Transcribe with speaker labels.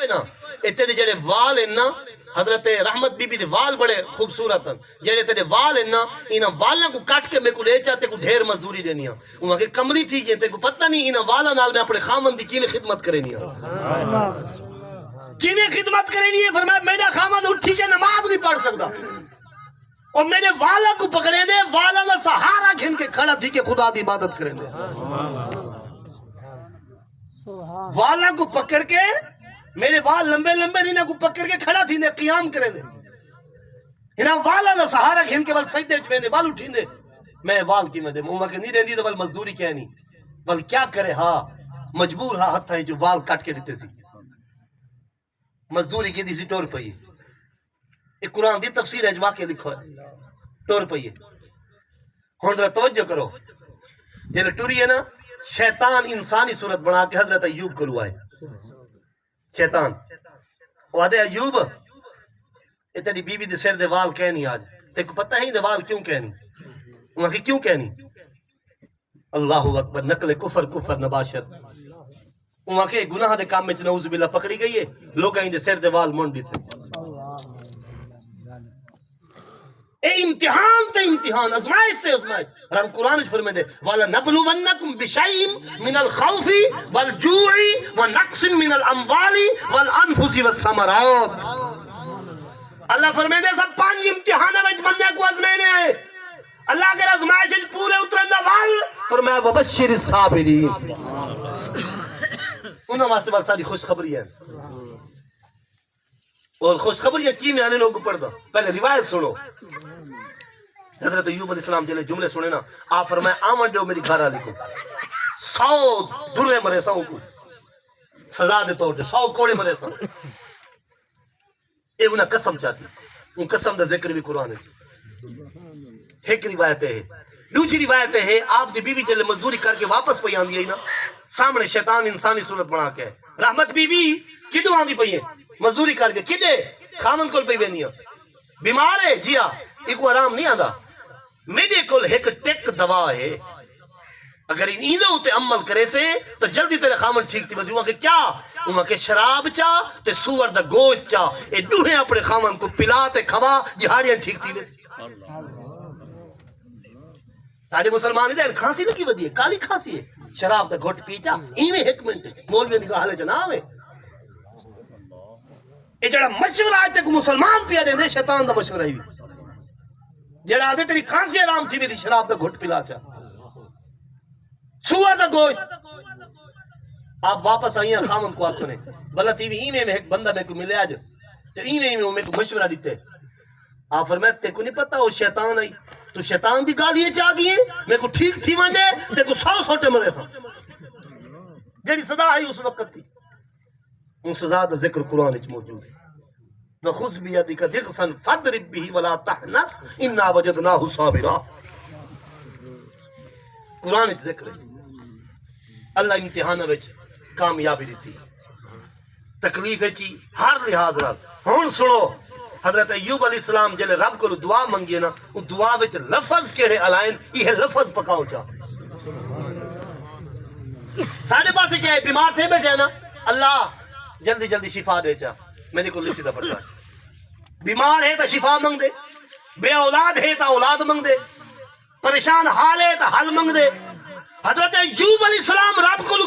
Speaker 1: ہے نا اے تیرے جڑے وال ہیں نا حضرت رحمت بی بی دے وال بڑے خوبصورت ہیں جڑے تیرے وال ہیں نا انہاں والاں کو کٹ کے میں کو لے چاہتے کو ڈھیر مزدوری دینی ہاں وہاں کے کملی تھی گئے تے کو پتہ نہیں انہاں والاں نال میں اپنے خامن دی کیویں خدمت کرنی ہے کیویں خدمت کرنی ہے فرمایا میرا خامن اٹھی کے نماز نہیں پڑھ سکتا اور میرے والا کو پکڑے دے والا کا سہارا گھن کے کھڑا تھی کہ خدا دی عبادت کریں دے والا کو پکڑ کے میرے وال لمبے لمبے نہیں کو پکڑ کے کھڑا تھی نے قیام کریں دے انہاں والا کا سہارا گھن کے بل سجدے چ دے وال اٹھیں دے میں وال کی میں دے منہ کے نہیں رہندی تو بل مزدوری کیا نہیں بل کیا کرے ہاں مجبور ہاں ہتھاں جو وال کٹ کے دیتے سی مزدوری کی دی سی ٹور پئی ایک قرآن دی تفسیر اجوا کے لکھو ہے ٹور پئیے ہن ذرا توجہ کرو جے ٹری ہے نا شیطان انسانی صورت بنا کے حضرت ایوب کو لوائے شیطان وہ آدھے ایوب اے تیری بیوی دے سر دے وال کہنی آج تے کو پتہ ہی دے وال کیوں کہنی وہاں کی کیوں کہنی اللہ اکبر نقل کفر کفر نباشت وہاں کے گناہ دے کام میں نعوذ باللہ پکڑی گئی ہے لوگ آئیں دے سر دے وال مونڈی تھے اے امتحان تے امتحان ازمائش تے ازمائش رب قرآن اچھ فرمے دے وَلَنَبْلُوَنَّكُمْ بِشَيْءٍ مِّنَ الْخَوْفِ وَالْجُوعِ وَنَقْصٍ مِّنَ الْأَمْوَالِ وَالْأَنفُسِ وَالثَّمَرَاتِ اللہ فرمے دے سب 5 امتحانہ وچ بندے کو ازمینے ہیں اللہ اگر ازمائش پورے اترندہ وال فرمایا وَبَشِّرِ الصَّابِرِينَ انہوں واسطے بال ساری خوشخبری ہے اور خوشخبری کی میں آنے لوگوں پڑھ دا پہلے روایت سنو حضرت ایوب علیہ السلام جلے جملے سنے نا آپ فرمائے آمن دیو میری گھر آلی کو 100 درے مرے ساں کو سزا دے طور دے 100 کوڑے مرے ساں اے انہاں قسم چاہتی ان قسم دا ذکر بھی قرآن ہے ایک روایت ہے دوسری روایت ہے آپ دی بیوی جلے مزدوری کر کے واپس پہ آن دیا نا سامنے شیطان انسانی صورت بنا کے رحمت بی بی کدو آن دی پئی ہے مزدوری کر کے کدے خامن کول پئی بینی بیمار ہے جی ہاں ایک آرام نہیں آندا میرے کول ایک ٹیک دوا ہے اگر انہوں ہوتے عمل کرے سے تو جلدی تیرے خامن ٹھیک تھی وہاں کہ کیا وہاں کہ شراب چا تے سور دا گوشت چا اے دوہیں اپنے خامن کو پلا تے کھوا جہاڑیاں ٹھیک تھی ساڑھے مسلمان دے کھانسی لگی ودی ہے کالی کھانسی ہے شراب دا گھٹ پیچا ایویں ایک منٹ مولوی نگاہ حالے جناب ہے اے جڑا مشورہ آج تک مسلمان پیا دے دے شیطان دا مشورہ ہی جڑا آدھے تیری کھانسی آرام تھی بھی شراب دا گھٹ پلا چا سور دا گوشت آپ واپس آئیاں خامن کو آکھو نے بلا تی بھی ایویں میں ایک بندہ میں کو ملے آج تو ایویں میں کو مشورہ دیتے آپ فرمائے تے کو نہیں پتا وہ شیطان آئی تو شیطان دی گالی یہ چاہ گئی ہے میں کو ٹھیک تھی منڈے تے کو 100 سوٹے مرے سا جڑی صدا آئی اس وقت تھی ان سزا دا ذکر قرآن اچھ موجود ہے وَخُذْ بِيَدِكَ دِغْسًا فَضْرِبْ بِهِ وَلَا تَحْنَسْ إِنَّا وَجَدْنَاهُ صَابِرًا قرآن اچھ ذکر ہے اللہ امتحانہ وچ کامیابی دیتی تکلیف ہے چی ہر لحاظ رات ہون سنو حضرت ایوب علیہ السلام جلے رب کو دعا منگی نا وہ دعا وچ لفظ کیڑے علائن یہ لفظ پکاؤ چاہ ساڑھے پاسے کیا ہے بیمار تھے بیٹھے نا اللہ جلدی جلدی شفا دے چاہ میں نے کو لسی دا پرداش بیمار ہے تا شفا منگ دے بے اولاد ہے تا اولاد منگ دے پریشان حال ہے تا حل منگ دے حضرت ایوب علیہ السلام رب کو